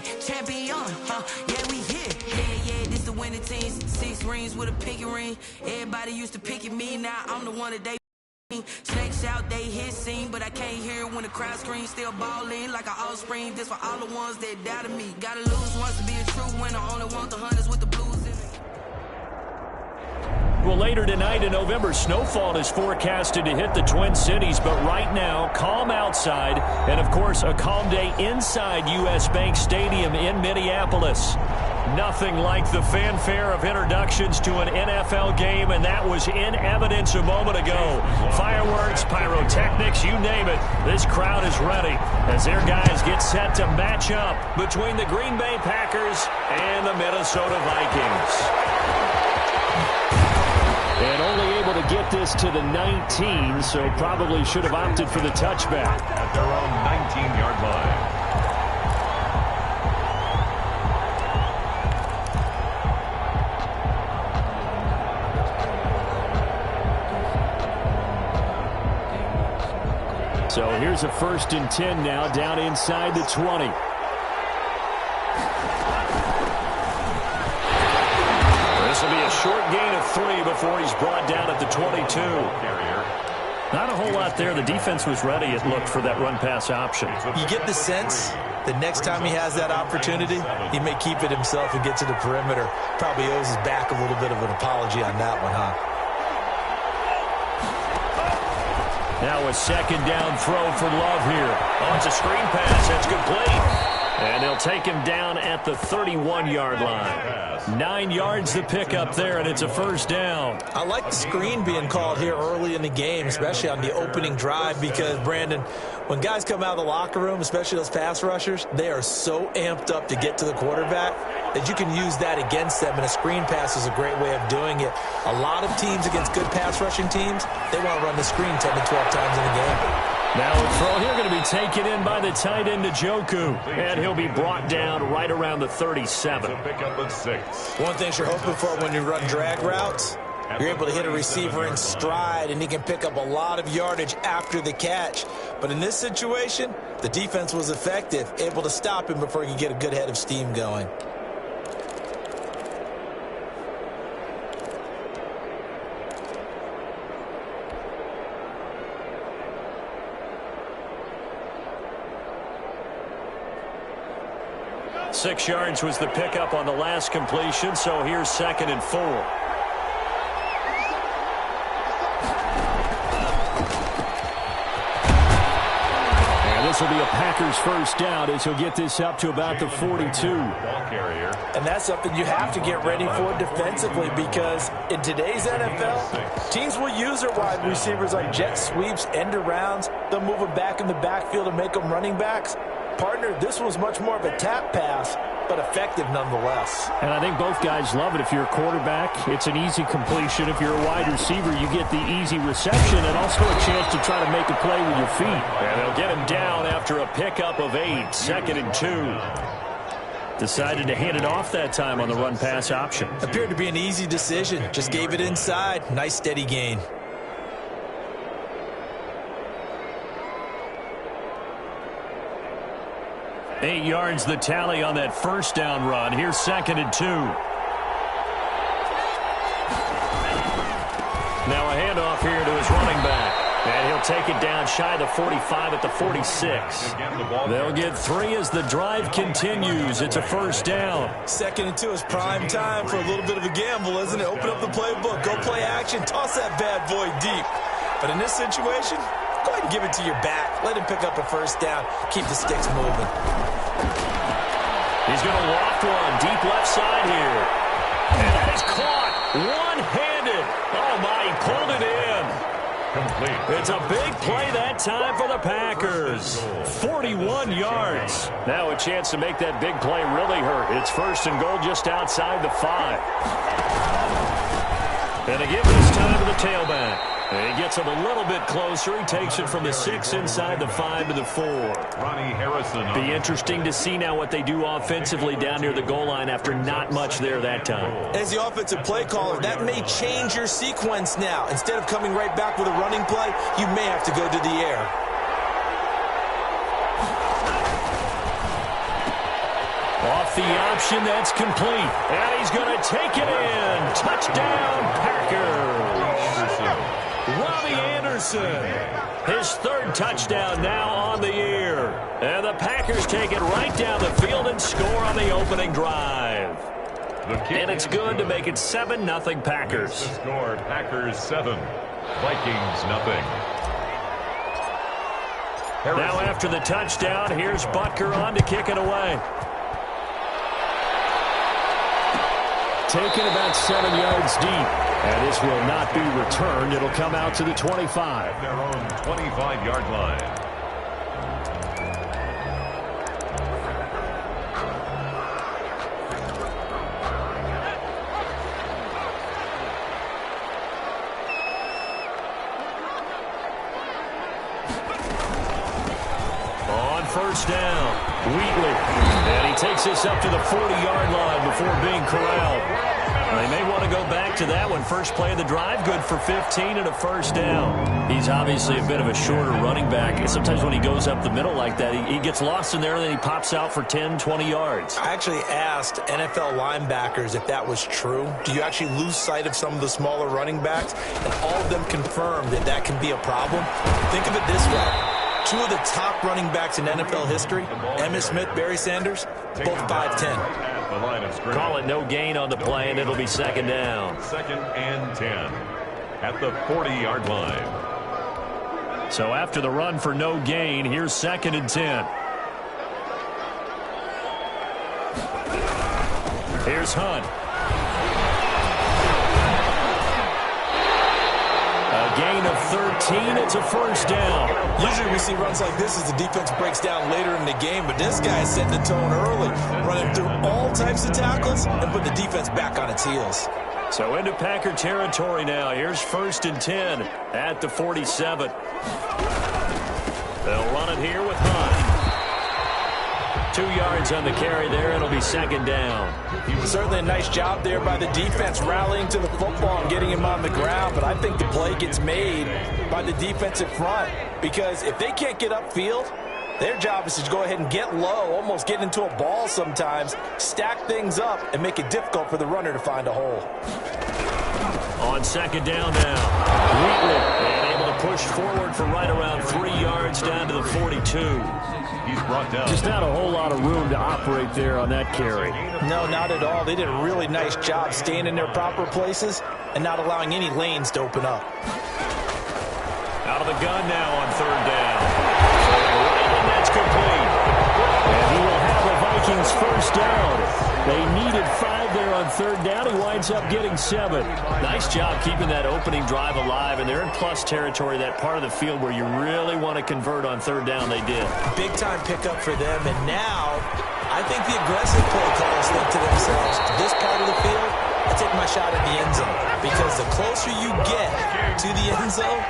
Champion, yeah, we here. Yeah, this the winning teams. 6 rings with a pinky ring. Everybody used to pick at me, now I'm the one that they snakes out, they hit scene, but I can't hear it when the crowd screams. Still ballin' like an offspring. This for all the ones that doubted me. Gotta lose once to be a true winner. Only want the hunters with the blues in it. Well, later tonight in November, snowfall is forecasted to hit the Twin Cities, but right now, calm outside, and of course, a calm day inside U.S. Bank Stadium in Minneapolis. Nothing like the fanfare of introductions to an NFL game, and that was in evidence a moment ago. Fireworks, pyrotechnics, you name it. This crowd is ready as their guys get set to match up between the Green Bay Packers and the Minnesota Vikings. And only able to get this to the 19, so probably should have opted for the touchback. At their own 19-yard line. So here's a 1st and 10 now, down inside the 20. This will be a short gain of 3 before he's brought down at the 22. Not a whole lot there. The defense was ready, it looked, for that run-pass option. You get the sense that next time he has that opportunity, he may keep it himself and get to the perimeter. Probably owes his back a little bit of an apology on that one, huh? Now a 2nd down throw for Love here. Oh, it's a screen pass. That's complete. And they'll take him down at the 31-yard line. 9 yards the pickup there, and it's a 1st down. I like the screen being called here early in the game, especially on the opening drive, because, Brandon, when guys come out of the locker room, especially those pass rushers, they are so amped up to get to the quarterback that you can use that against them, and a screen pass is a great way of doing it. A lot of teams against good pass rushing teams, they want to run the screen 10 to 12 times in a game. Now a throw here going to be taken in by the tight end, Njoku, and he'll be brought down right around the 37. Pickup of 6. One thing you're hoping for when you run drag routes, you're able to hit a receiver in stride, and he can pick up a lot of yardage after the catch. But in this situation, the defense was effective, able to stop him before he could get a good head of steam going. Six yards was the pickup on the last completion, so here's 2nd and 4. And this will be a Packers 1st down as he'll get this up to about the 42. And that's something you have to get ready for defensively, because in today's NFL, teams will use their wide receivers like jet sweeps, end arounds. They'll move them back in the backfield and make them running backs. Partner, this was much more of a tap pass, but effective nonetheless. And I think both guys love it. If you're a quarterback, it's an easy completion. If you're a wide receiver, you get the easy reception and also a chance to try to make a play with your feet. And they'll get him down after a pickup of 8, 2nd and 2. Decided to hand it off that time on the run-pass option. Appeared to be an easy decision. Just gave it inside. Nice steady gain. Eight yards the tally on that 1st down run. Here's 2nd and 2. Now a handoff here to his running back. And he'll take it down shy of the 45 at the 46. They'll get 3 as the drive continues. It's a 1st down. 2nd and 2 is prime time for a little bit of a gamble, isn't it? Open up the playbook. Go play action. Toss that bad boy deep. But in this situation, go ahead and give it to your back. Let him pick up a 1st down. Keep the sticks moving. He's going to loft one deep left side here. And that is caught one-handed. Oh, my, he pulled it in. Complete. It's a big play that time for the Packers. 41 yards. Now a chance to make that big play really hurt. It's 1st and goal just outside the 5. And they give this time to the tailback. And he gets him a little bit closer. He takes it from the 6 inside the 5 to the 4. Ronnie Harrison. Be interesting to see now what they do offensively down near the goal line after not much there that time. As the offensive play caller, that may change your sequence now. Instead of coming right back with a running play, you may have to go to the air. Off the option, that's complete. And he's going to take it in. Touchdown, Packers. Robbie Anderson, his third touchdown now on the year. And the Packers take it right down the field and score on the opening drive. And it's good to make it 7-0 Packers. The score, Packers 7, Vikings 0. Now after the touchdown, here's Butker on to kick it away. Taken about 7 yards deep. And this will not be returned. It'll come out to the 25. Their own 25-yard line. On first down, Wheatley. And he takes this up to the 40-yard line before being corralled. They may want to go back to that one. First play of the drive, good for 15 and a first down. He's obviously a bit of a shorter running back. Sometimes when he goes up the middle like that, he gets lost in there, and then he pops out for 10, 20 yards. I actually asked NFL linebackers if that was true. Do you actually lose sight of some of the smaller running backs? And all of them confirmed that that can be a problem. Think of it this way. Two of the top running backs in NFL history, Emmitt Smith, Barry Sanders, both 5'10". Call it no gain on the play, and it'll be second down. 2nd and 10 at the 40-yard line. So after the run for no gain, here's 2nd and 10. Here's Hunt. A gain of 13. It's a first down. Usually we see runs like this as the defense breaks down later in the game, but this guy is setting the tone early, running through all types of tackles and putting the defense back on its heels. So into Packer territory now. Here's 1st and 10 at the 47. They'll run it here with Hunt. 2 yards on the carry there. It'll be second down. Certainly a nice job there by the defense rallying to the football and getting him on the ground, but I think the play gets made by the defensive front because if they can't get upfield, their job is to go ahead and get low, almost get into a ball sometimes, stack things up, and make it difficult for the runner to find a hole. On second down now, Wheatley and able to push forward for right around 3 yards down to the 42. He's brought down. Just not a whole lot of room to operate there on that carry. No, not at all. They did a really nice job staying in their proper places and not allowing any lanes to open up. Out of the gun now on third down. And that's complete. And he will have the Vikings first down. They needed 5 there on third down. He winds up getting 7. Nice job keeping that opening drive alive, and they're in plus territory, that part of the field where you really want to convert on third down. They did. Big-time pickup for them, and now I think the aggressive play callers think to themselves, this part of the field, I take my shot at the end zone, because the closer you get to the end zone,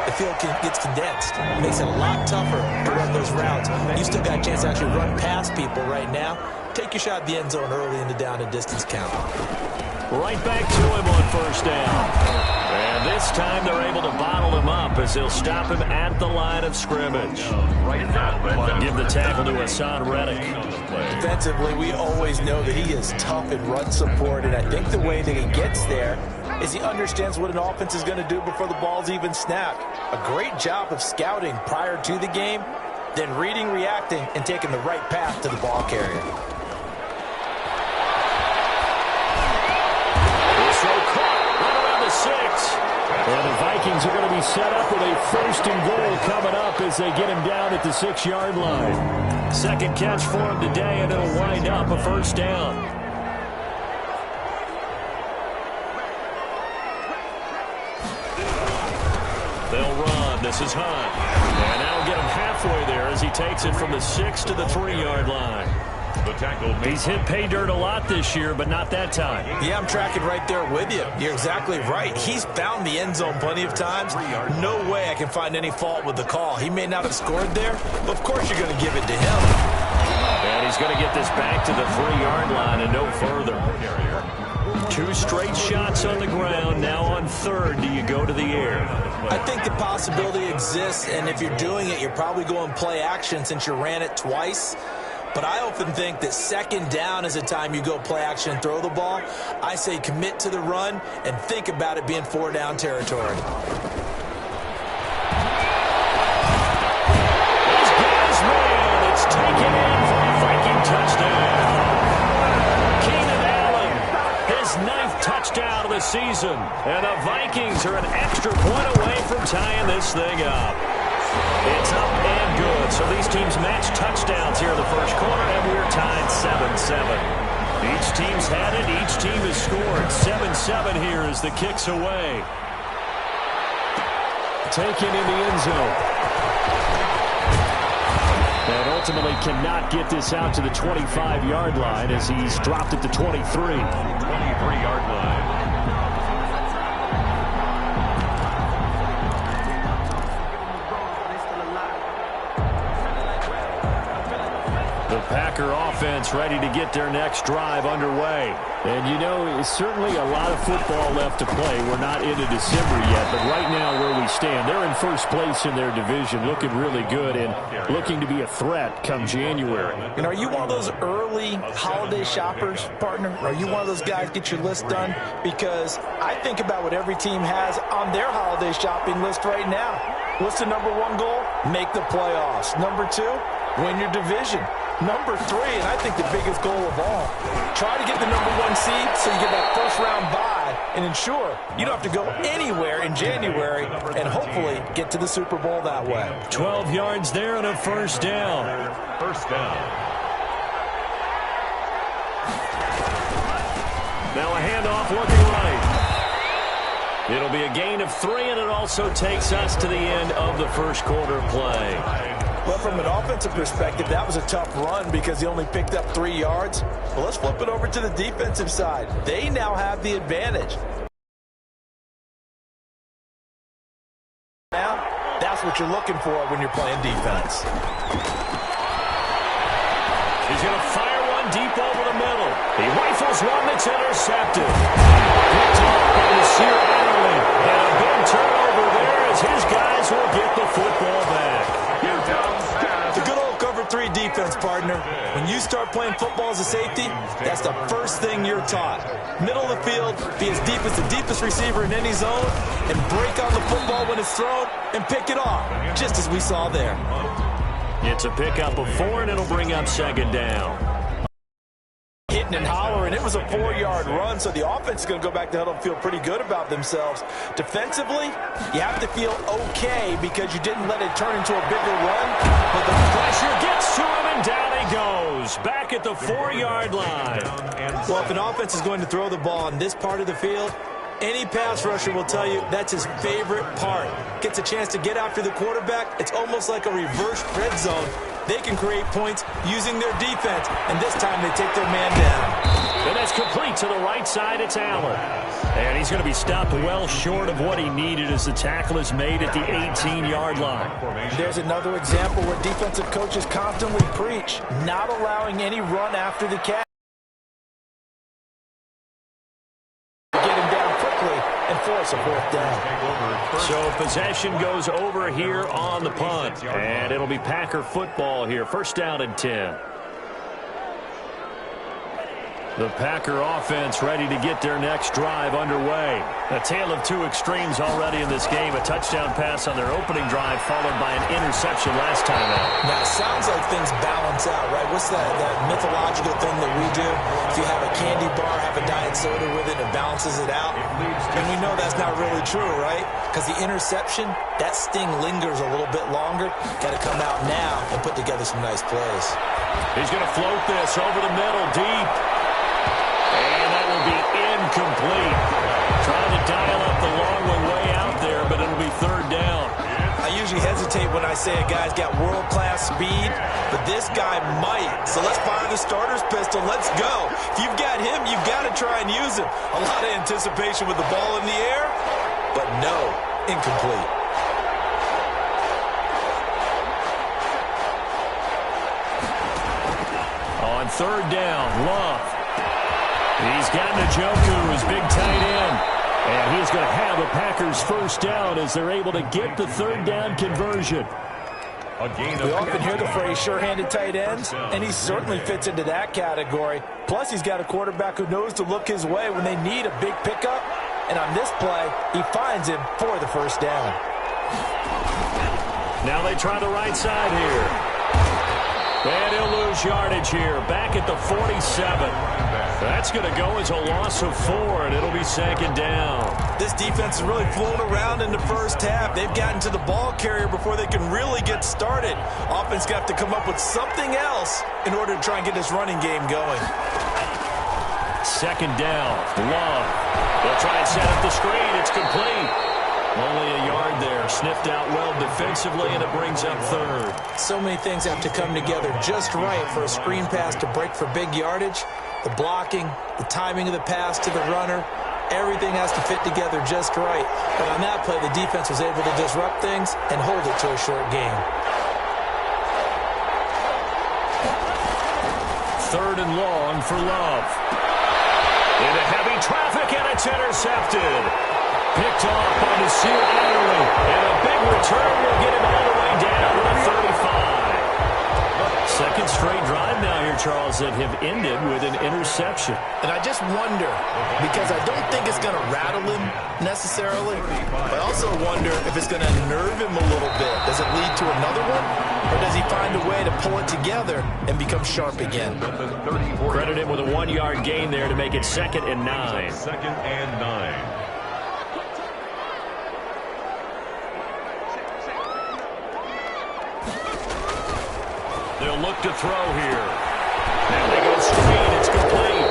the field gets condensed. It makes it a lot tougher to run those routes. You still got a chance to actually run past people right now. Take your shot at the end zone early in the down and distance count. Right back to him on first down. And this time they're able to bottle him up as they'll stop him at the line of scrimmage. Give the tackle to Hassan Reddick. Defensively, we always know that he is tough in run support, and I think the way that he gets there is he understands what an offense is going to do before the ball's even snapped. A great job of scouting prior to the game, then reading, reacting, and taking the right path to the ball carrier. And the Vikings are going to be set up with a 1st and goal coming up as they get him down at the 6-yard line. Second catch for him today, and it'll wind up a first down. They'll run. This is Hunt. And that'll get him halfway there as he takes it from the 6 to the 3-yard line. The tackle. He's hit pay dirt a lot this year, but not that time. Yeah, I'm tracking right there with you. You're exactly right. He's found the end zone plenty of times. No way I can find any fault with the call. He may not have scored there, but of course you're going to give it to him. And he's going to get this back to the 3-yard line and no further. 2 straight shots on the ground. Now on third, do you go to the air? I think the possibility exists, and if you're doing it, you're probably going play action since you ran it twice. but I often think that second down is a time you go play action and throw the ball. I say commit to the run and think about it being 4-down territory. It's taken in for a Viking touchdown. Keenan Allen, his 9th touchdown of the season. And the Vikings are an extra point away from tying this thing up. It's up and good. So these teams match touchdowns here in the first quarter, and we're tied 7-7. Each team's had it. Each team has scored. 7-7 here as the kick's away. Taken in the end zone. And ultimately cannot get this out to the 25-yard line as he's dropped it to 23. 23-yard line. The Packer offense ready to get their next drive underway. And you know, it's certainly a lot of football left to play. We're not into December yet, but right now where we stand, they're in first place in their division, looking really good and looking to be a threat come January. And are you one of those early holiday shoppers, partner? Are you one of those guys get your list done? Because I think about what every team has on their holiday shopping list right now. What's the number one goal? Make the playoffs. Number 2, win your division. Number 3, and I think the biggest goal of all, try to get the number 1 seed so you get that first-round bye and ensure you don't have to go anywhere in January and hopefully get to the Super Bowl that way. 12 yards there and a first down. First down. Now a handoff looking right. It'll be a gain of 3, and it also takes us to the end of the first quarter play. Well, from an offensive perspective, that was a tough run because he only picked up 3 yards. Well, let's flip it over to the defensive side. They now have the advantage. Now, that's what you're looking for when you're playing defense. He's going to fire one deep over the middle. He rifles one that's intercepted. Picked off by Nasir Adderley. And a big turnover there as his guys will get the football back. The good old cover 3 defense, partner. When you start playing football as a safety, that's the first thing you're taught. Middle of the field, be as deep as the deepest receiver in any zone, and break on the football when it's thrown and pick it off, just as we saw there. It's a pickup of 4, and it'll bring up second down. Hitting and hollering. It was a 4-yard run, so the offense is going to go back to huddle and feel pretty good about themselves. Defensively, you have to feel okay because you didn't let it turn into a bigger run. But the pressure gets to him, and down he goes. Back at the 4-yard line. Well, if an offense is going to throw the ball in this part of the field, any pass rusher will tell you that's his favorite part. Gets a chance to get after the quarterback. It's almost like a reverse red zone. They can create points using their defense, and this time they take their man down. And that's complete to the right side. It's Allen. And he's going to be stopped well short of what he needed as the tackle is made at the 18-yard line. There's another example where defensive coaches constantly preach, not allowing any run after the catch. And force a 4th down. So possession goes over here on the punt. And it'll be Packer football here. First down and 10. The Packer offense ready to get their next drive underway. A tale of 2 extremes already in this game. A touchdown pass on their opening drive followed by an interception last time out. Now, it sounds like things balance out, right? What's that mythological thing that we do? If you have a candy bar, have a diet soda with it, it balances it out. And we know that's not really true, right? Because the interception, that sting lingers a little bit longer. Got to come out now and put together some nice plays. He's going to float this over the middle, deep. And that will be incomplete. Trying to dial up the long one way out there, but it'll be 3rd down. I usually hesitate when I say a guy's got world-class speed, but this guy might. So let's fire the starter's pistol. Let's go. If you've got him, you've got to try and use him. A lot of anticipation with the ball in the air, but no, incomplete. On 3rd down, Love. He's got Njoku, his big tight end. And he's going to have the Packers first down as they're able to get the 3rd down conversion. A gain We of often hear the 15. phrase sure-handed tight ends, and he certainly fits into that category. Plus, he's got a quarterback who knows to look his way when they need a big pickup. And on this play, he finds him for the first down. Now they try the right side here. And he'll lose yardage here. Back at the 47. That's going to go as a loss of 4, and it'll be second down. This defense has really flown around in the first half. They've gotten to the ball carrier before they can really get started. Offense got to come up with something else in order to try and get this running game going. Second down. Love. They'll try and set up the screen. It's complete. Only a yard there. Sniffed out well defensively, and it brings up third. So many things have to come together just right for a screen pass to break for big yardage. The blocking, the timing of the pass to the runner, everything has to fit together just right. But on that play, the defense was able to disrupt things and hold it to a short game. Third and long for Love. Into heavy traffic, and it's intercepted. Picked off by Nasir Adderley. And a big return will get him all the way down to the 35. Second straight drive now here, Charles, that have ended with an interception. And I just wonder, because I don't think it's going to rattle him necessarily, but I also wonder if it's going to nerve him a little bit. Does it lead to another one? Or does he find a way to pull it together and become sharp again? Credit him with a 1-yard gain there to make it 2nd and 9. 2nd and 9. They'll look to throw here. And they go screen. It's complete.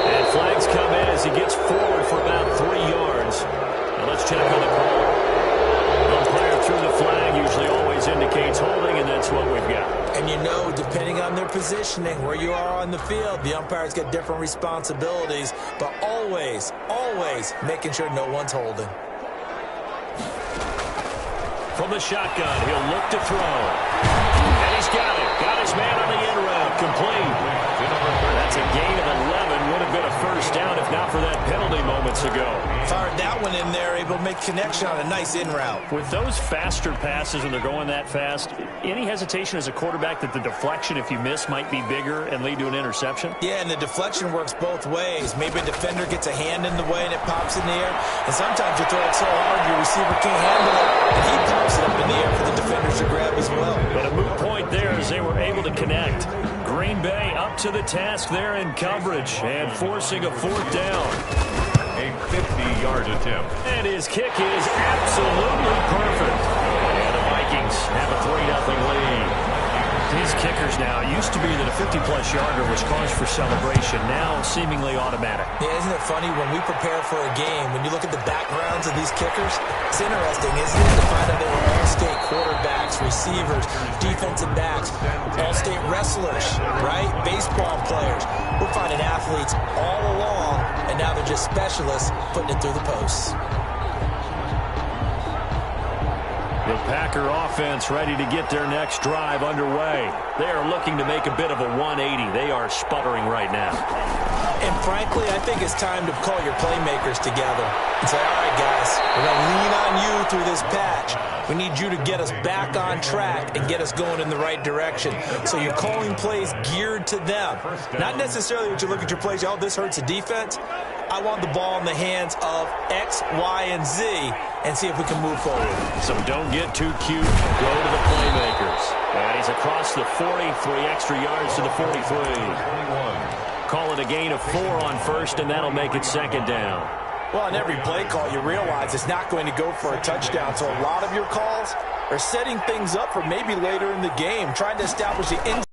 And flags come in as he gets forward for about 3 yards. Now let's check on the call. Umpire through the flag usually always indicates holding, and that's what we've got. And you know, depending on their positioning, where you are on the field, the umpire's got different responsibilities, but always, always making sure no one's holding. From the shotgun, he'll look to throw. And he's got it. Got his man on the end route. Complete. That's a gain of 11. Would have been a first down if not for that penalty moments ago. Fired that one in there, able to make connection on a nice in route. With those faster passes when they're going that fast, any hesitation as a quarterback that the deflection, if you miss, might be bigger and lead to an interception? Yeah, and the deflection works both ways. Maybe a defender gets a hand in the way and it pops in the air. And sometimes you throw it so hard your receiver can't handle it, and he pops it up in the air for the defenders to grab as well. But a moot point there as they were able to connect. Green Bay up to the task there in coverage and forcing a 4th down. A 50-yard attempt. And his kick is absolutely perfect. And the Vikings have a 3-0 lead. These kickers now, used to be that a 50-plus yarder was cause for celebration, now seemingly automatic. Yeah, isn't it funny when we prepare for a game, when you look at the backgrounds of these kickers, it's interesting, isn't it, to find out they were all-state quarterbacks, receivers, defensive backs, all-state wrestlers, right? Baseball players. We're finding athletes all along, and now they're just specialists putting it through the posts. The Packer offense ready to get their next drive underway. They are looking to make a bit of a 180. They are sputtering right now. And frankly, I think it's time to call your playmakers together and say, all right, guys, we're going to lean on you through this patch. We need you to get us back on track and get us going in the right direction. So you're calling plays geared to them. Not necessarily what you look at your plays, oh, this hurts the defense. I want the ball in the hands of X, Y, and Z and see if we can move forward. So don't get too cute. Go to the playmakers. And he's across the 40, 3 extra yards to the 43. 21. Call it a gain of 4 on first, and that'll make it 2nd down. Well, on every play call, you realize it's not going to go for a touchdown. So a lot of your calls are setting things up for maybe later in the game, trying to establish the inside.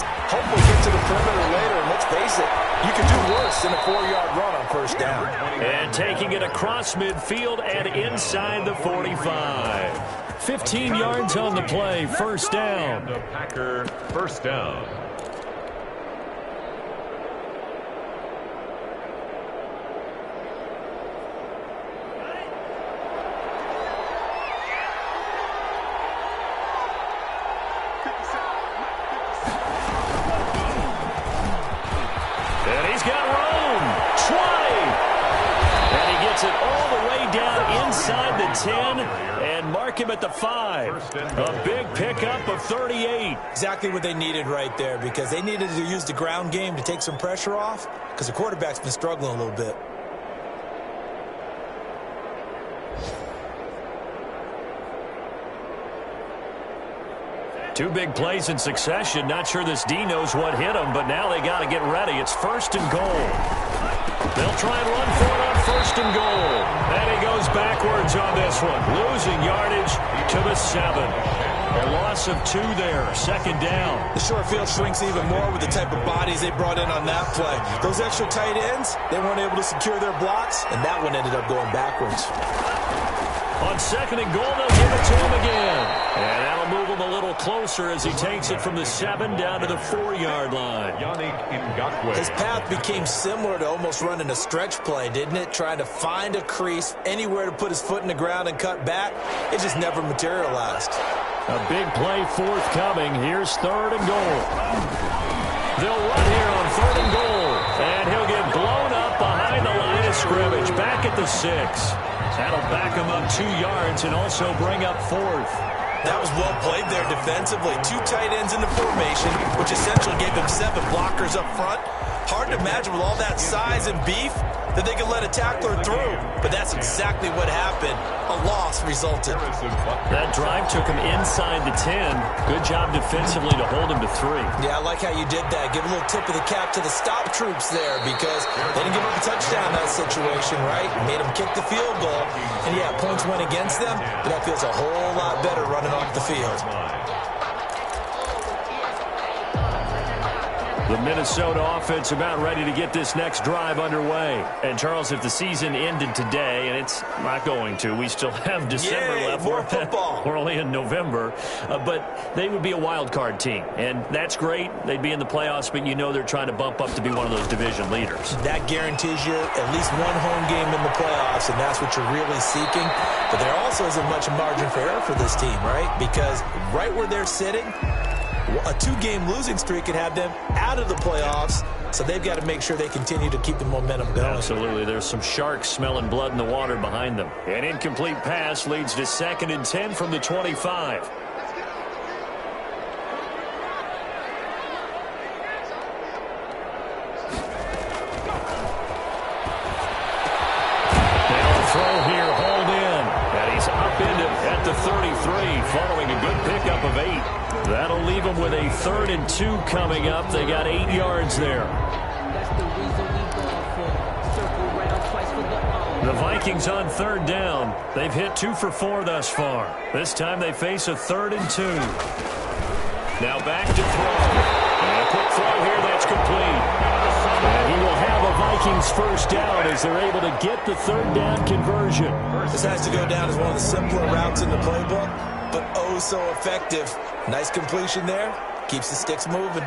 Hopefully get to the perimeter later, and let's face it, you can do worse than a 4-yard run on first down. And taking it across midfield and inside the 45. 15 yards on the play, first down. The Packer first down. And he's got room. 20. And he gets it all the way down inside the 10. And Mark mark him at the 5. A big pickup of 38. Exactly what they needed right there, because they needed to use the ground game to take some pressure off, because the quarterback's been struggling a little bit. Two big plays in succession. Not sure this D knows what hit him, but now they got to get ready. It's 1st and goal. They'll try and run for it on 1st and goal. And he goes backwards on this one, losing yardage to the 7. A loss of 2 there, 2nd down. The short field shrinks even more with the type of bodies they brought in on that play. Those extra tight ends, they weren't able to secure their blocks, and that one ended up going backwards. On 2nd and goal, they'll give it to him again. And that'll move him a little closer as he takes it from the 7 down to the 4-yard line. His path became similar to almost running a stretch play, didn't it? Trying to find a crease, anywhere to put his foot in the ground and cut back. It just never materialized. A big play forthcoming. Here's 3rd and goal. They'll run here on 3rd and goal. And he'll get blown up behind the line of scrimmage. Back at the 6. That'll back him up 2 yards and also bring up 4th. That was well played there defensively. 2 tight ends in the formation, which essentially gave him 7 blockers up front. Hard to imagine with all that size and beef that they could let a tackler through. But that's exactly what happened. A loss resulted. That drive took him inside the 10. Good job defensively to hold him to 3. Yeah, I like how you did that. Give a little tip of the cap to the stop troops there, because they didn't give up a touchdown in that situation, right? Made them kick the field goal. And yeah, points went against them, but that feels a whole lot better running off the field. The Minnesota offense about ready to get this next drive underway. And, Charles, if the season ended today, and it's not going to, we still have December left. More football. We're only in November. But they would be a wild card team. And that's great. They'd be in the playoffs, but you know they're trying to bump up to be one of those division leaders. That guarantees you at least one home game in the playoffs, and that's what you're really seeking. But there also isn't much margin for error for this team, right? Because right where they're sitting, a 2-game losing streak could have them out of the playoffs, so they've got to make sure they continue to keep the momentum going. Absolutely. There's some sharks smelling blood in the water behind them. An incomplete pass leads to 2nd and 10 from the 25. They'll throw here, hold in. And he's upended at the 33 following a good pickup of 8. That'll leave them with a 3rd and 2 coming up. They got 8 yards there. The Vikings on 3rd down. They've hit 2 for 4 thus far. This time they face a 3rd and 2. Now back to throw. And a quick throw here that's complete. And he will have a Vikings 1st down as they're able to get the 3rd down conversion. This has to go down as one of the simpler routes in the playbook, but oh so effective. Nice completion there. Keeps the sticks moving.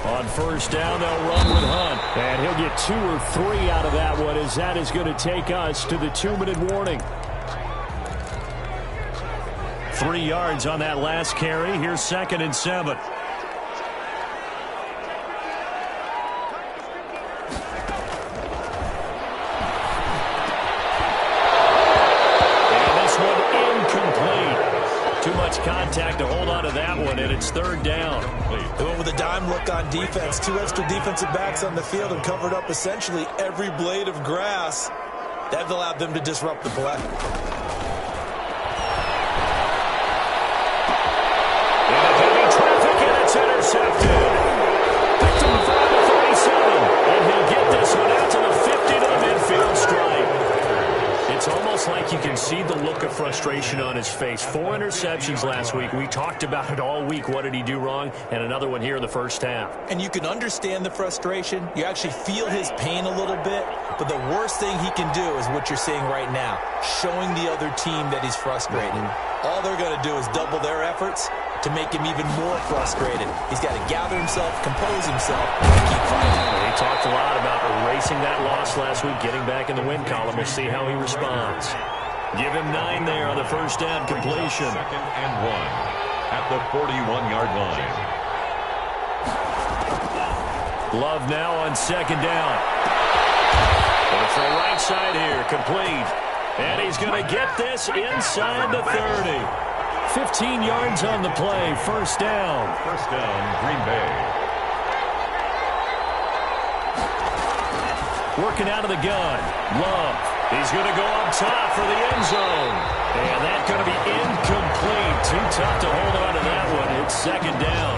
On 1st down, they'll run with Hunt. And he'll get 2 or 3 out of that one, as that is going to take us to the 2-minute warning. 3 yards on that last carry. Here's 2nd and 7. Contact to hold on to that one, and it's 3rd down. They went with a dime look on defense. 2 extra defensive backs on the field and covered up essentially every blade of grass. That allowed them to disrupt the play. In heavy traffic, and it's intercepted. Picked him for the 37, and he'll get this one out to the 50 to the midfield stripe. It's almost like you can see the look of frustration on his face. 4 interceptions last week. We talked about it all week. What did he do wrong? And another one here in the 1st half. And you can understand the frustration. You actually feel his pain a little bit. But the worst thing he can do is what you're seeing right now, showing the other team that he's frustrated. All they're going to do is double their efforts to make him even more frustrated. He's got to gather himself, compose himself, and keep fighting. He talked a lot about erasing that loss last week, getting back in the win column. We'll see how he responds. Give him 9 there on the 1st down completion. 2nd and 1 at the 41-yard line. Love now on 2nd down. It's the right side here, complete. And he's going to get this inside the 30. 15 yards on the play, first down. First down, Green Bay. Working out of the gun. Love. He's going to go up top for the end zone. And that's going to be incomplete. Too tough to hold on to that one. It's second down.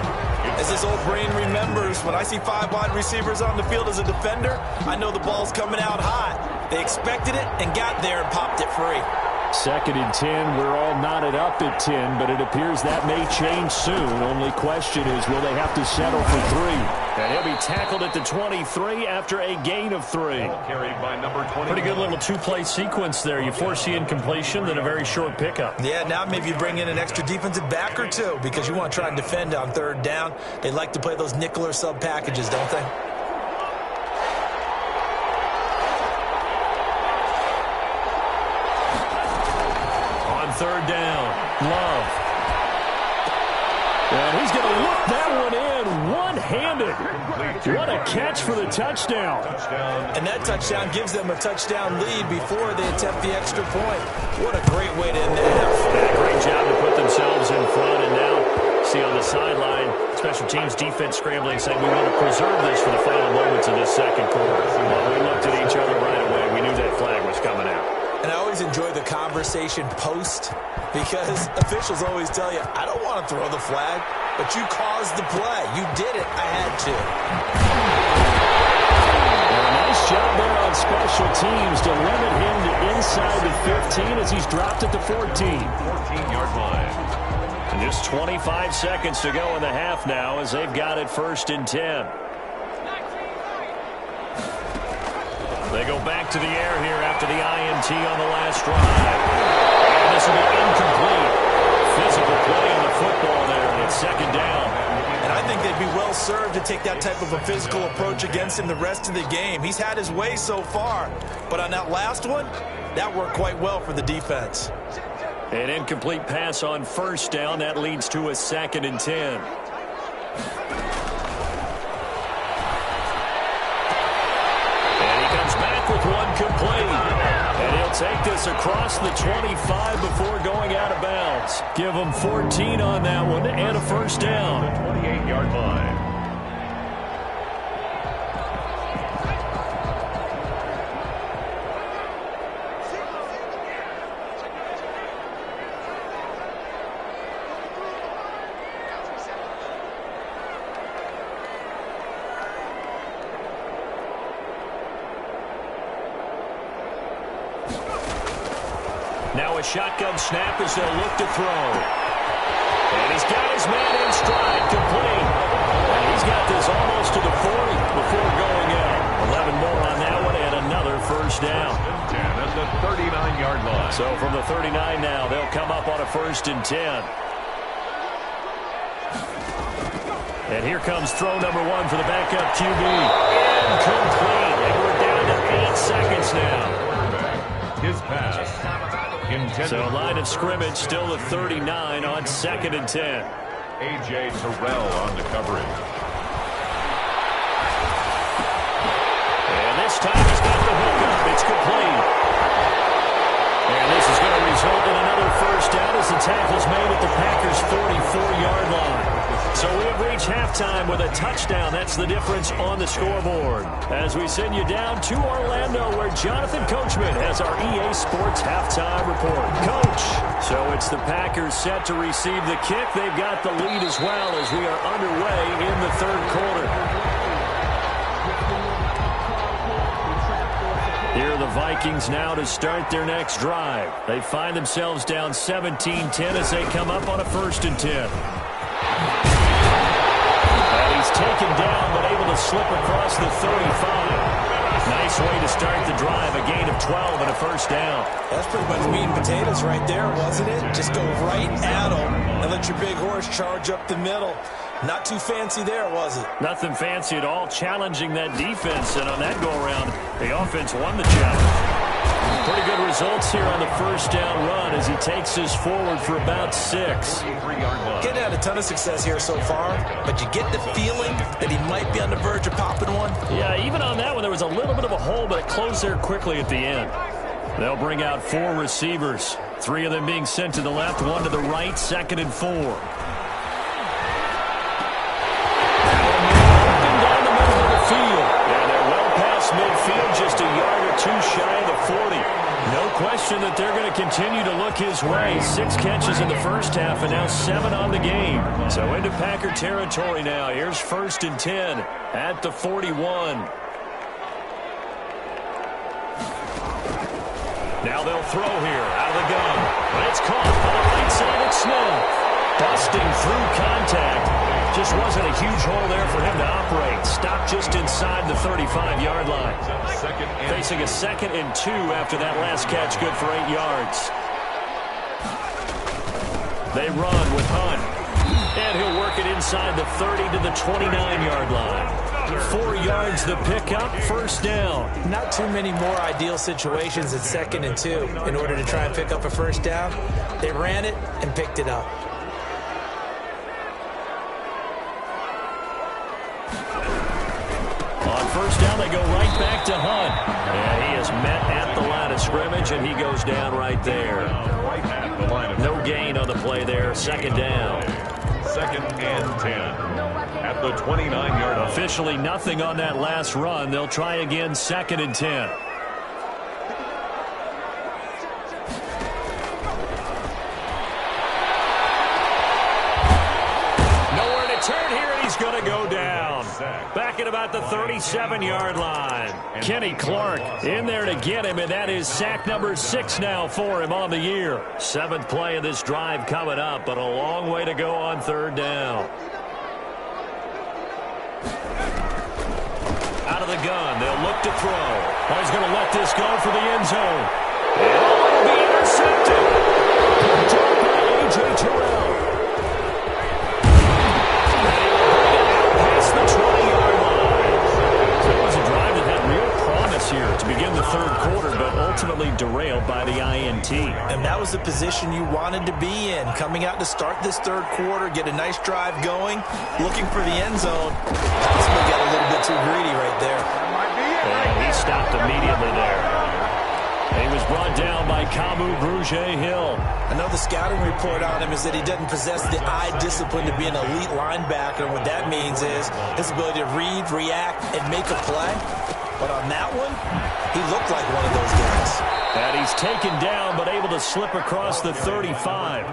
As this old brain remembers, when I see 5 wide receivers on the field as a defender, I know the ball's coming out hot. They expected it and got there and popped it free. Second and 10. We're all knotted up at 10, but it appears that may change soon. Only question is, will they have to settle for 3? And he'll be tackled at the 23 after a gain of 3. Carried by number 20. Pretty good little two-play sequence there. You force the incompletion, then a very short pickup. Yeah, now maybe you bring in an extra defensive back or two because you want to try and defend on third down. They like to play those nickel or sub packages, don't they? Third down, Love. And he's going to look that one in one-handed. What a catch for the touchdown. And that touchdown gives them a touchdown lead before they attempt the extra point. What a great way to end that. Yeah, great job to put themselves in front. And now, see on the sideline, special teams defense scrambling, saying we want to preserve this for the final moments of this second quarter. Well, we looked at each other right away. We knew that flag was coming out. And I always enjoy the conversation post because officials always tell you, I don't want to throw the flag, but you caused the play. You did it. I had to. And a nice job there on special teams to limit him to inside the 15 as he's dropped at the 14. 14-yard line. And just 25 seconds to go in the half now as they've got it first and 10. They go back to the air here after the INT on the last drive. And this will be incomplete. Physical play on the football there, and it's second down. And I think they'd be well served to take that type of a physical approach against him the rest of the game. He's had his way so far, but on that last one, that worked quite well for the defense. An incomplete pass on first down. That leads to a second and 10. With one complete. And he'll take this across the 25 before going out of bounds. Give him 14 on that one and a first down. 28-yard line. Now a shotgun snap as they'll look to throw. And he's got his man in stride, complete. And he's got this almost to the 40 before going out. 11 more on that one and another first down. 10 at the 39-yard line. So from the 39 now, they'll come up on a first and 10. And here comes throw number 1 for the backup QB. Incomplete. And we're down to 8 seconds now. His pass. So line of scrimmage still the 39 on second and 10. A.J. Terrell on the coverage. And this time he's got the hookup. It's complete. And this is going to result in another first down as the tackle's made at the Packers' 44-yard line. So we have reached halftime with a touchdown. That's the difference on the scoreboard. As we send you down to Orlando, where Jonathan Coachman has our EA Sports halftime report. Coach, so it's the Packers set to receive the kick. They've got the lead as well as we are underway in the third quarter. Here are the Vikings now to start their next drive. They find themselves down 17-10 as they come up on a first and 10. He's taken down, but able to slip across the 35. Nice way to start the drive, a gain of 12 and a first down. That's pretty much meat and potatoes right there, wasn't it? Just go right at them and let your big horse charge up the middle. Not too fancy there, was it? Nothing fancy at all, challenging that defense, and on that go-around, the offense won the challenge. Pretty good results here on the first down run as he takes this forward for about 6. Getting had a ton of success here so far, but you get the feeling that he might be on the verge of popping one. Yeah, even on that one, there was a little bit of a hole, but it closed there quickly at the end. They'll bring out 4 receivers, 3 of them being sent to the left, 1 to the right, 2nd and 4. Midfield, just a yard or 2 shy of the 40. No question that they're going to continue to look his way. 6 catches in the first half and now 7 on the game. So into Packer territory now. Here's 1st and 10 at the 41. Now they'll throw here out of the gun. But it's caught on the right side of Smith. Busting through contact. Just wasn't a huge hole there for him to operate. Stopped just inside the 35-yard line. Facing a 2nd and 2 after that last catch, good for 8 yards. They run with Hunt. And he'll work it inside the 30 to the 29-yard line. 4 yards the pickup, 1st down. Not too many more ideal situations at 2nd and 2 in order to try and pick up a 1st down. They ran it and picked it up. First down, they go right back to Hunt. And he is met at the line of scrimmage, and he goes down right there. No gain on the play there. 2nd down. 2nd and 10 at the 29-yard line. Officially nothing on that last run. They'll try again, 2nd and 10. Nowhere to turn here, and he's going to go down. Back at about the 37-yard line. Kenny Clark in there to get him, and that is sack number 6 now for him on the year. 7th play of this drive coming up, but a long way to go on 3rd down. Out of the gun, they'll look to throw. Oh, he's going to let this go for the end zone. And it'll be intercepted. Dropped by A.J. Terrell. Here to begin the 3rd quarter, but ultimately derailed by the INT. And that was the position you wanted to be in. Coming out to start this 3rd quarter, get a nice drive going, looking for the end zone. Possibly got a little bit too greedy right there. And he stopped immediately there. He was brought down by Kamu Grugier-Hill. I know the scouting report on him is that he doesn't possess the eye discipline to be an elite linebacker. And what that means is his ability to read, react, and make a play. But on that one, he looked like one of those guys. And he's taken down, but able to slip across the 35.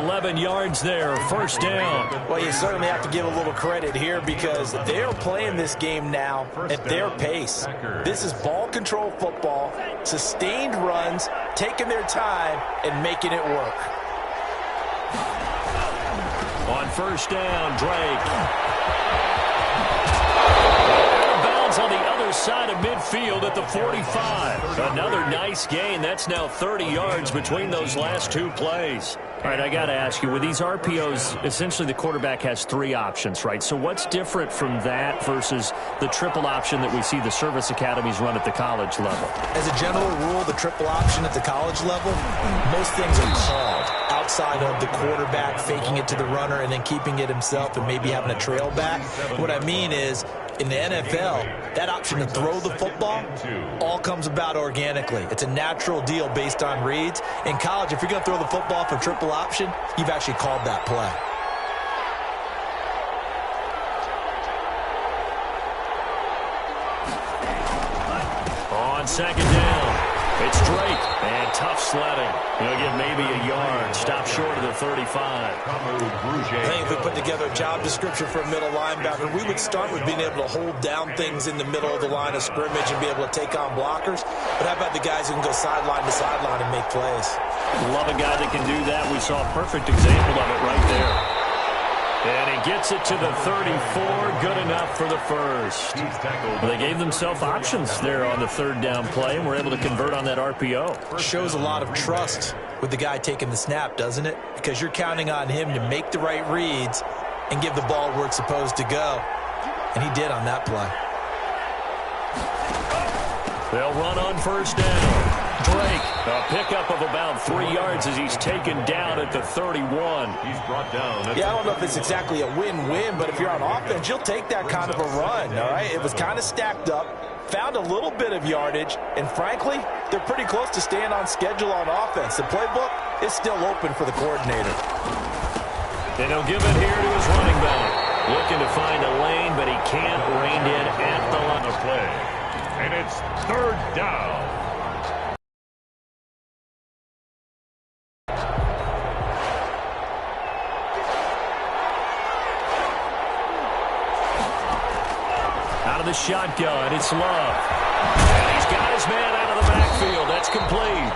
11 yards there, 1st down. Well, you certainly have to give a little credit here because they're playing this game now at their pace. This is ball control football, sustained runs, taking their time, and making it work. On 1st down, Drake. On the other side of midfield at the 45. Another nice gain. That's now 30 yards between those last 2 plays. All right, I got to ask you, with these RPOs, essentially the quarterback has 3 options, right? So what's different from that versus the triple option that we see the service academies run at the college level? As a general rule, the triple option at the college level, most things are called outside of the quarterback faking it to the runner and then keeping it himself and maybe having a trail back. What I mean is, in the NFL, that option to throw the football all comes about organically. It's a natural deal based on reads. In college, if you're going to throw the football for triple option, you've actually called that play. On 2nd down, it's Drake, and tough sledding. He'll get maybe a yard, stop short of the 35. I think if we put together a job description for a middle linebacker, we would start with being able to hold down things in the middle of the line of scrimmage and be able to take on blockers. But how about the guys who can go sideline to sideline and make plays? Love a guy that can do that. We saw a perfect example of it right there. And he gets it to the 34. Good enough for the 1st. They gave themselves options there on the 3rd down play, and were able to convert on that RPO. Shows a lot of trust with the guy taking the snap, doesn't it? Because you're counting on him to make the right reads and give the ball where it's supposed to go. And he did on that play. They'll run on 1st down. Drake, a pickup of about 3 yards as he's taken down at the 31. He's brought down. Yeah, I don't know if it's exactly a win-win, but if you're on offense, you'll take that kind of a run, all right? It was kind of stacked up, found a little bit of yardage, and frankly, they're pretty close to staying on schedule on offense. The playbook is still open for the coordinator. And he'll give it here to his running back. Looking to find a lane, but he can't rein in at the line of play. And it's 3rd down. Out of the shotgun, it's Love. And he's got his man out of the backfield. That's complete.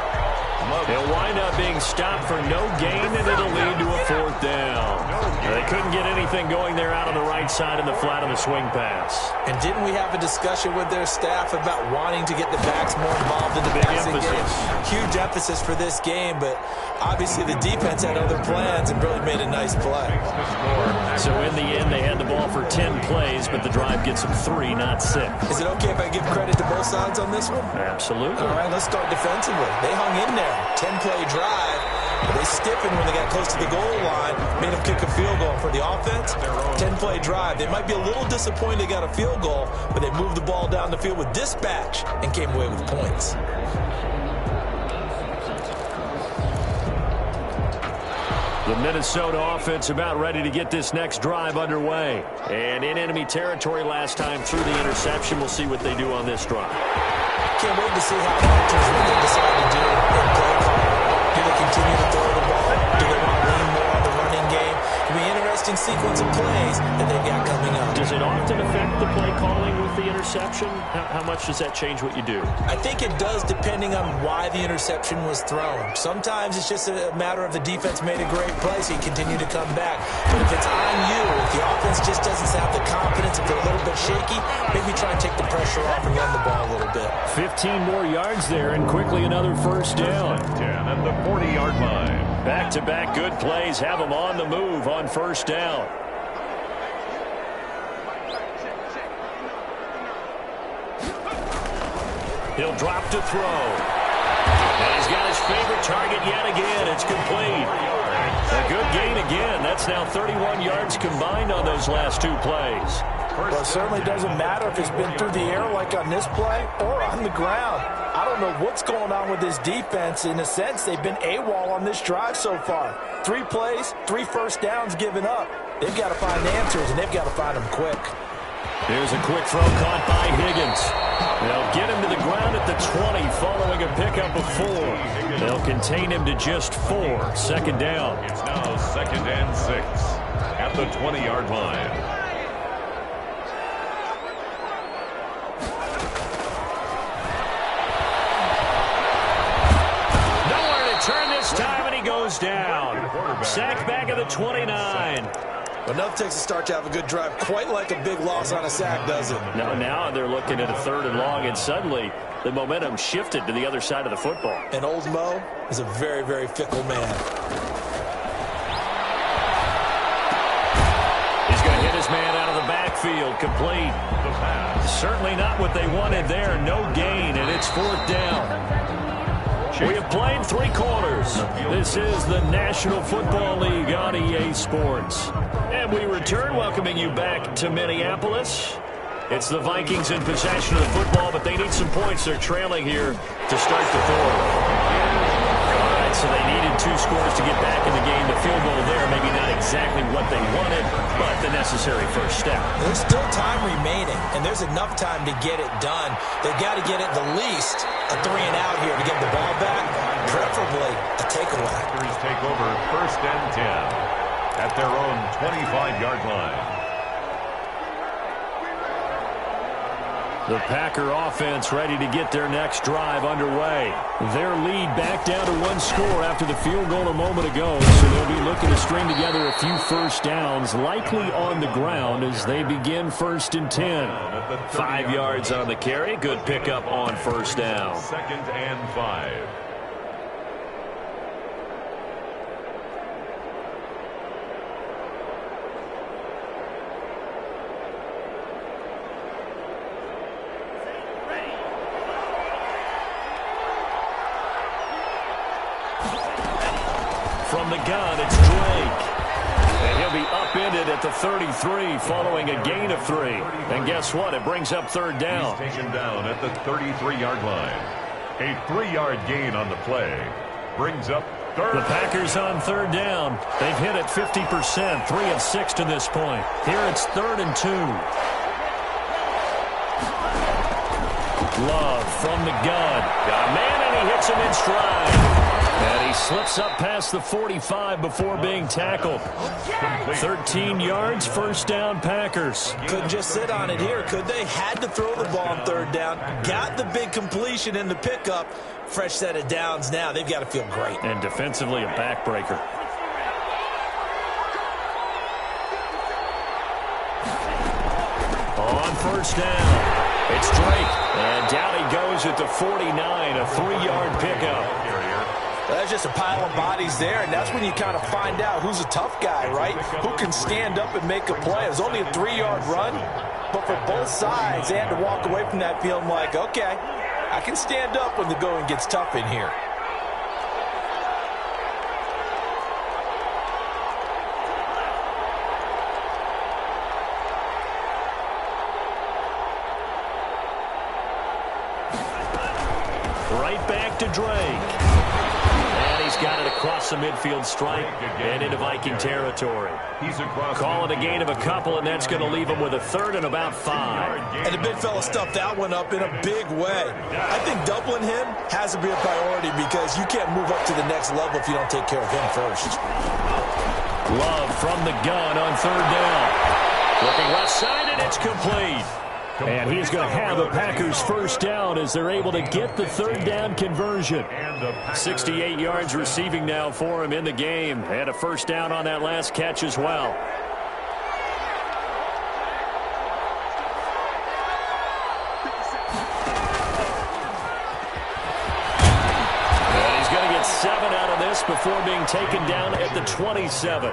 He'll wind up being stopped for no gain, and it'll lead to a 4th down. They couldn't get anything going there out on the right side in the flat of the swing pass. And didn't we have a discussion with their staff about wanting to get the backs more involved in the passing game? Huge emphasis for this game, but obviously the defense had other plans and really made a nice play. So in the end, they had the ball for 10 plays, but the drive gets them 3, not 6. Is it okay if I give credit to both sides on this one? Absolutely. All right, let's start defensively. They hung in there. 10-play drive. But they stiffened when they got close to the goal line, made them kick a field goal. For the offense, 10-play drive. They might be a little disappointed they got a field goal, but they moved the ball down the field with dispatch and came away with points. The Minnesota offense about ready to get this next drive underway. And in enemy territory last time through the interception. We'll see what they do on this drive. Can't wait to see how it alters what they decide to do in play call. Do they continue to throw the ball? Do they want to lean more on the running game? It'll be an interesting sequence of plays that they've got coming up. Does it often affect the play calling with the interception? How much does that change what you do? I think it does, depending on why the interception was thrown. Sometimes it's just a matter of the defense made a great play, so you continue to come back. But if it's on you, if the offense just doesn't have the confidence, if they're a little bit shaky, maybe try and take the pressure off and run the ball a little bit. 15 more yards there, and quickly another 1st down. 10 at the 40-yard line. Back-to-back good plays have them on the move on 1st down. He'll drop to throw. And he's got his favorite target yet again. It's complete. A good gain again. That's now 31 yards combined on those last 2 plays. Well, it certainly doesn't matter if it's been through the air like on this play or on the ground. I don't know what's going on with this defense. In a sense, they've been AWOL on this drive so far. 3 plays, 3 first downs given up. They've got to find answers, and they've got to find them quick. Here's a quick throw caught by Higgins. They'll get him to the ground at the 20 following a pickup of 4. They'll contain him to just 4. 2nd down. It's now 2nd and 6 at the 20-yard line. Turn this time, and he goes down. Sack back at the 29. But enough takes a start to have a good drive. Quite like a big loss on a sack, does it? Now they're looking at a 3rd and long, and suddenly the momentum shifted to the other side of the football. And old Mo is a very, very fickle man. He's going to hit his man out of the backfield. Complete. Certainly not what they wanted there. No gain, and it's 4th down. We have played 3 quarters. This is the National Football League on EA Sports. And we return, welcoming you back to Minneapolis. It's the Vikings in possession of the football, but they need some points. They're trailing here to start the 4th. All right, so they needed 2 scores to get back in the game. The field goal there, maybe not exactly what they wanted, but the necessary first step. There's still time remaining, and there's enough time to get it done. They've got to get it the least a 3 and out here to get the ball back, preferably a takeaway. Packers take over 1st and 10 at their own 25-yard line. The Packer offense ready to get their next drive underway. Their lead back down to 1 score after the field goal a moment ago, so they'll be looking to string together a few first downs, likely on the ground as they begin 1st and 10. 5 yards on the carry. Good pickup on 1st down. 2nd and 5. the gun, it's Drake. And he'll be upended at the 33 following a gain of 3. And guess what? It brings up third down. He's taken down at the 33-yard line. A 3-yard gain on the play brings up third. The Packers on third down. They've hit it 50%, 3 of 6 to this point. Here it's 3rd and 2. Love from the gun. Got a man, and he hits him in stride. And he slips up past the 45 before being tackled. 13 yards, first down, Packers. Couldn't just sit on it here, could they? Had to throw the ball on third down. Got the big completion in the pickup. Fresh set of downs now. They've got to feel great. And defensively, a backbreaker. On first down. It's Drake, and down he goes at the 49, a 3-yard pickup. That's just a pile of bodies there, and that's when you kind of find out who's a tough guy, right? Who can stand up and make a play. It was only a 3-yard run, but for both sides, they had to walk away from that feeling like, okay, I can stand up when the going gets tough in here. Right back to Drake. And he's got it across the midfield stripe and into Viking territory. Call it a gain of a couple, and that's going to leave him with a 3rd and about 5. And the big fella stuffed that one up in a big way. I think doubling him has to be a priority because you can't move up to the next level if you don't take care of him first. Love from the gun on third down. Looking left side, and it's complete. And he's going to have the Packers first down as they're able to get the third down conversion. 68 yards receiving now for him in the game. And a first down on that last catch as well. And he's going to get 7 out of this before being taken down at the 27.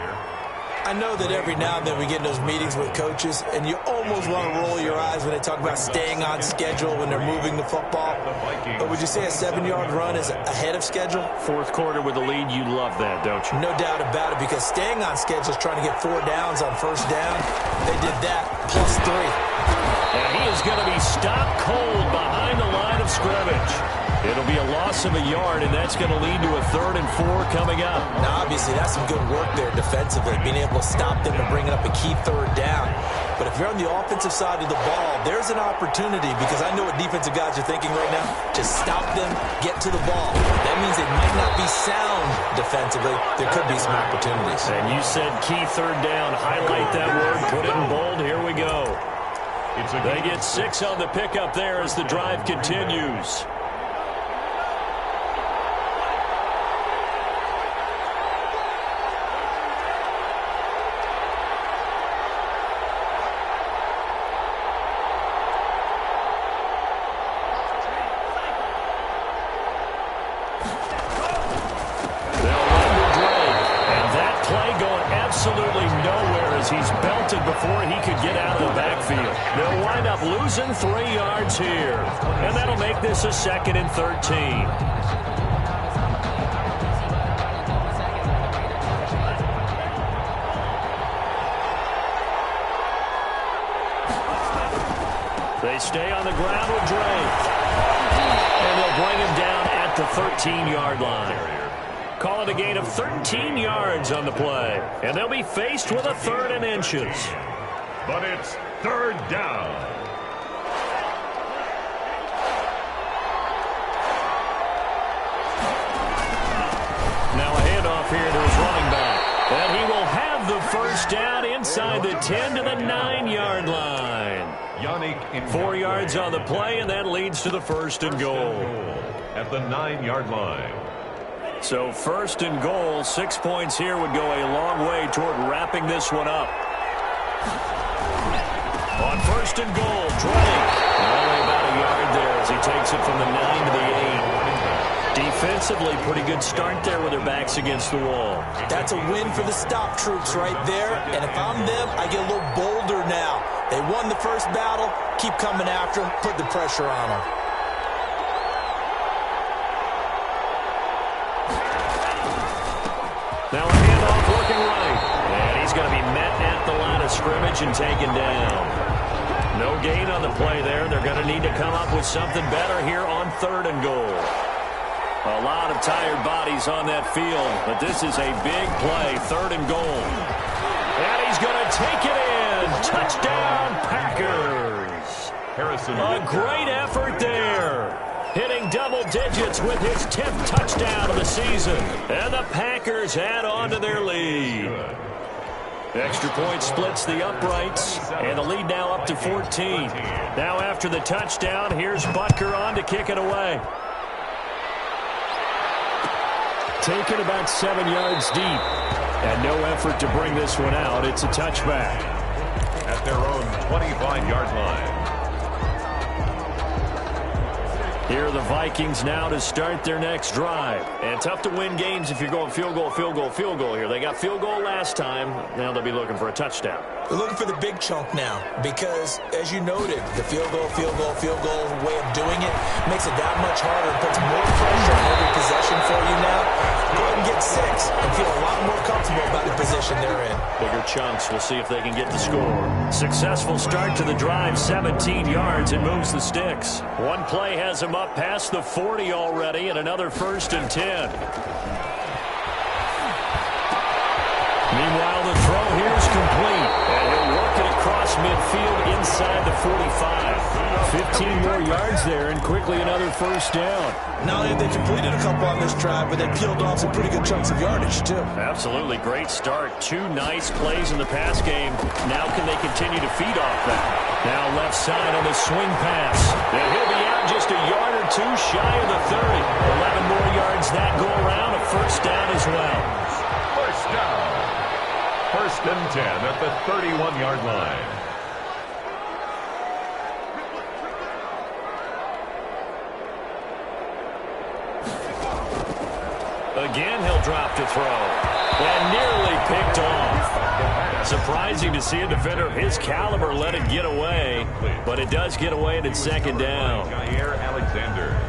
I know that every now and then we get in those meetings with coaches, and you almost want to roll your eyes when they talk about staying on schedule when they're moving the football. But would you say a 7-yard run is ahead of schedule? Fourth quarter with the lead, you love that, don't you? No doubt about it, because staying on schedule is trying to get 4 downs on first down. They did that, plus 3. And he is going to be stopped cold behind the line of scrimmage. It'll be a loss of a yard, and that's going to lead to a 3rd and 4 coming up. Now, obviously, that's some good work there defensively, being able to stop them and bringing up a key 3rd down. But if you're on the offensive side of the ball, there's an opportunity, because I know what defensive guys are thinking right now. Just stop them, get to the ball. That means they might not be sound defensively. There could be some opportunities. And you said key 3rd down. Highlight that word. Put it in bold. Here we go. They get 6 on the pickup there as the drive continues. Absolutely nowhere as he's belted before he could get out of the backfield. They'll wind up losing 3 yards here. And that'll make this a 2nd and 13. They stay on the ground with Drake. And they'll bring him down at the 13-yard line. Call it a gain of 13 yards on the play. And they'll be faced with a 3rd and inches. But it's 3rd down. Now a handoff here to his running back. And he will have the first down inside the 10 to the 9-yard line. 4 yards on the play, and that leads to the 1st and goal. At the 9-yard line. So 1st and goal, 6 points here would go a long way toward wrapping this one up. On 1st and goal, Drake. Only about a yard there as he takes it from the 9 to the 8. Defensively, pretty good start there with their backs against the wall. That's a win for the stop troops right there. And if I'm them, I get a little bolder now. They won the first battle. Keep coming after them. Put the pressure on them. Now a handoff working right. And he's going to be met at the line of scrimmage and taken down. No gain on the play there. They're going to need to come up with something better here on 3rd and goal. A lot of tired bodies on that field, but this is a big play, 3rd and goal. And he's going to take it in. Touchdown, Packers. A great effort there. Hitting double digits with his 10th touchdown of the season. And the Packers add on to their lead. Extra point splits the uprights, and the lead now up to 14. Now after the touchdown, here's Butker on to kick it away. Taken about 7 yards deep, and no effort to bring this one out. It's a touchback. At their own 25-yard line. Here are the Vikings now to start their next drive. And tough to win games if you're going field goal, field goal, field goal here. They got field goal last time. Now they'll be looking for a touchdown. They're looking for the big chunk now because, as you noted, the field goal way of doing it makes it that much harder. It puts more pressure on every possession for you now. Go ahead and get 6 and feel a lot more comfortable about the position they're in. Bigger chunks. We'll see if they can get the score. Successful start to the drive, 17 yards. It moves the sticks. One play has them up past the 40 already, and another 1st and 10. Meanwhile, the throw here is complete, and he'll work it across midfield inside the 45. 15 more yards there, and quickly another 1st down. Not only have they completed a couple on this drive, but they peeled off some pretty good chunks of yardage, too. Absolutely great start. 2 nice plays in the pass game. Now can they continue to feed off that? Now left side on the swing pass. And he'll be out just a yard or 2 shy of the 30. 11 more yards that go around. A 1st down as well. 1st down. 1st and 10 at the 31-yard line. Again, he'll drop to throw. And nearly picked off. Surprising to see a defender of his caliber let it get away. But it does get away, and it's 2nd down. Jair Alexander.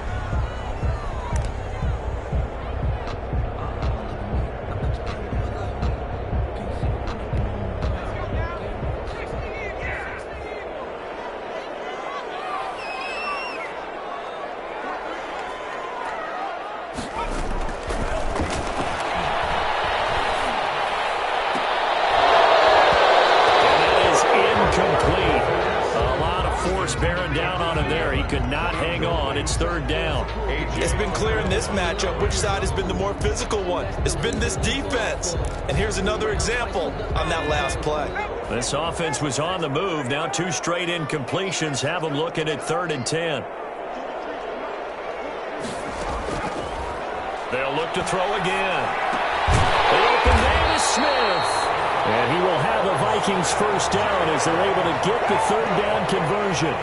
Bearing down on him there. He could not hang on. It's 3rd down. It's been clear in this matchup which side has been the more physical one. It's been this defense. And here's another example on that last play. This offense was on the move. Now 2 straight incompletions have them looking at 3rd and 10. They'll look to throw again. The open man is Smith. And he will have the Vikings 1st down as they're able to get the 3rd down conversion.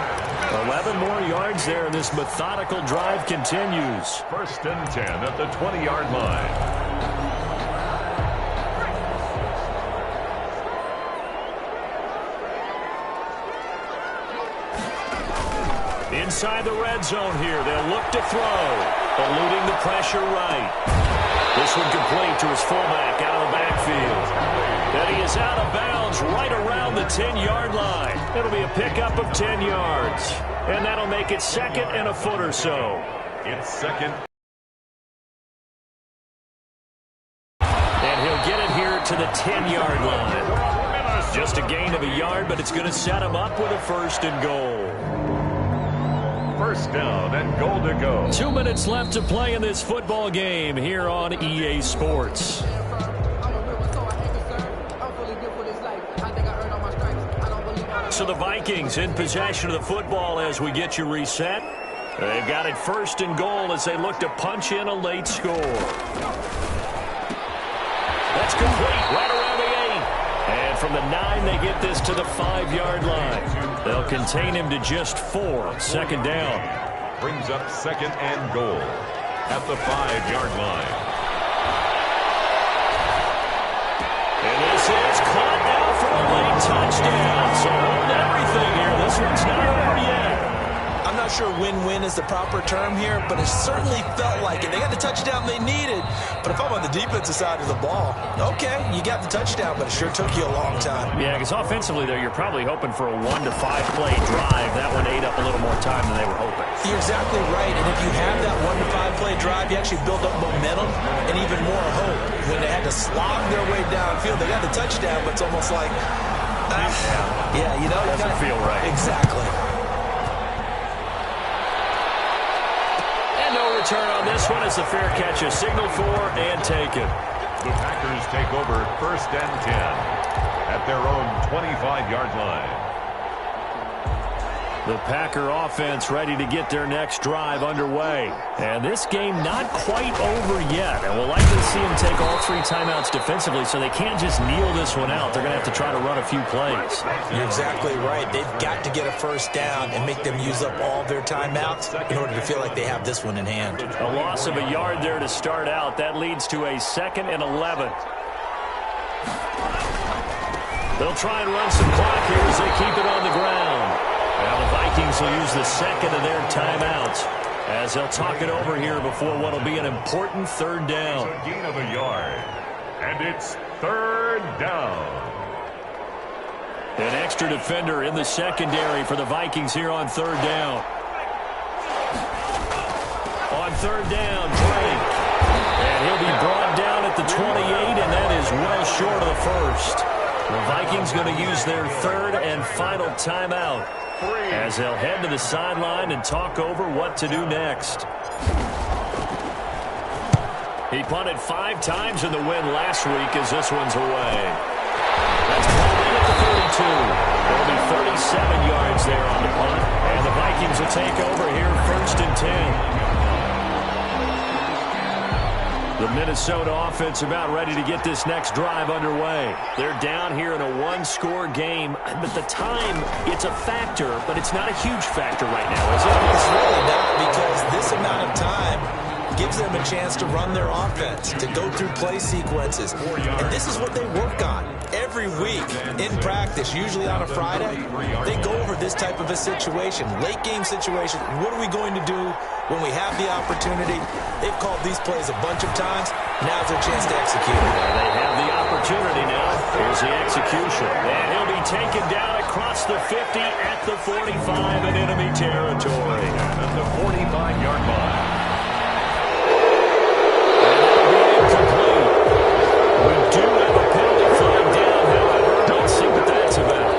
11 more yards there, and this methodical drive continues. 1st and 10 at the 20-yard line. Inside the red zone here, they'll look to throw. Eluding the pressure right. This one complete to his fullback out of the backfield. And he is out of bounds right around the 10-yard line. It'll be a pickup of 10 yards. And that'll make it 2nd and a foot or so. It's 2nd. And he'll get it here to the 10-yard line. Just a gain of a yard, but it's going to set him up with a 1st and goal. 1st down and goal to go. 2 minutes left to play in this football game here on EA Sports. So the Vikings in possession of the football as we get you reset. They've got it 1st and goal as they look to punch in a late score. That's complete right around the 8. And from the 9, they get this to the 5-yard line. They'll contain him to just 4. 2nd down. Brings up 2nd and goal at the 5-yard line. And this is caught now for a late touchdown. So hold everything here. This one's not over yet. I'm not not sure win-win is the proper term here, but it certainly felt like it. They got the touchdown they needed, but if I'm on the defensive side of the ball, okay, you got the touchdown, but it sure took you a long time. Yeah, because offensively there, you're probably hoping for a 1 to 5 play drive. That one ate up a little more time than they were hoping. You're exactly right, and if you have that 1 to 5 play drive, you actually build up momentum and even more hope. When they had to slog their way downfield, they got the touchdown, but it's almost like, yeah, you know, doesn't feel right. Exactly. And no return on this one. It's a fair catch, a signal for and taken. The Packers take over 1st and 10 at their own 25-yard line. The Packer offense ready to get their next drive underway. And this game not quite over yet. And we'll likely see them take all 3 timeouts defensively, so they can't just kneel this one out. They're going to have to try to run a few plays. You're exactly right. They've got to get a first down and make them use up all their timeouts in order to feel like they have this one in hand. A loss of a yard there to start out. That leads to a 2nd and 11. They'll try and run some clock here as they keep it on the ground. Now the Vikings will use the 2nd of their timeouts as they'll talk it over here before what will be an important 3rd down. It's a gain of a yard, and it's 3rd down. An extra defender in the secondary for the Vikings here on 3rd down. On 3rd down, Drake. And he'll be brought down at the 28, and that is well short of the 1st. The Vikings going to use their 3rd and final timeout as they'll head to the sideline and talk over what to do next. He punted 5 times in the win last week as this one's away. That's pulled in at the 32. There'll be 37 yards there on the punt, and the Vikings will take over here 1st and 10. The Minnesota offense about ready to get this next drive underway. They're down here in a 1-score game, but the time, it's a factor, but it's not a huge factor right now, is it? It's really not, because this amount of time gives them a chance to run their offense, to go through play sequences. And this is what they work on every week in practice, usually on a Friday. They go over this type of a situation, late game situation. What are we going to do when we have the opportunity? They've called these plays a bunch of times. Now's their chance to execute. They have the opportunity now. Here's the execution. And he'll be taken down across the 50 at the 45 in enemy territory. At the 45-yard line. We do have a penalty flag down, however. Don't see what that's about.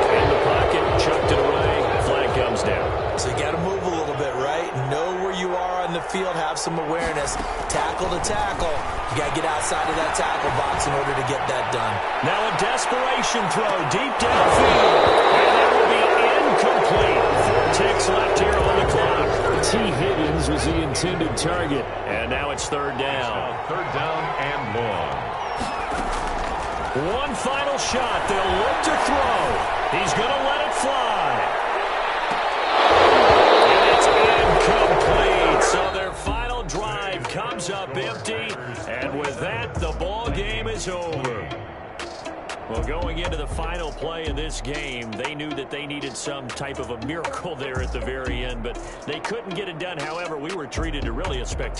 In the pocket, chucked it away. Flag comes down. So you got to move a little bit, right? Know where you are on the field. Have some awareness. Tackle to tackle. You got to get outside of that tackle box in order to get that done. Now a desperation throw deep downfield. And that will be incomplete. 4 ticks left here on the clock. T. Higgins was the intended target. And now it's 3rd down. 3rd down and long. One final shot. They'll look to throw. He's going to let it fly. And it's incomplete. So their final drive comes up empty. And with that, the ball game is over. Well, going into the final play of this game, they knew that they needed some type of a miracle there at the very end, but they couldn't get it done. However, we were treated to really a spectacular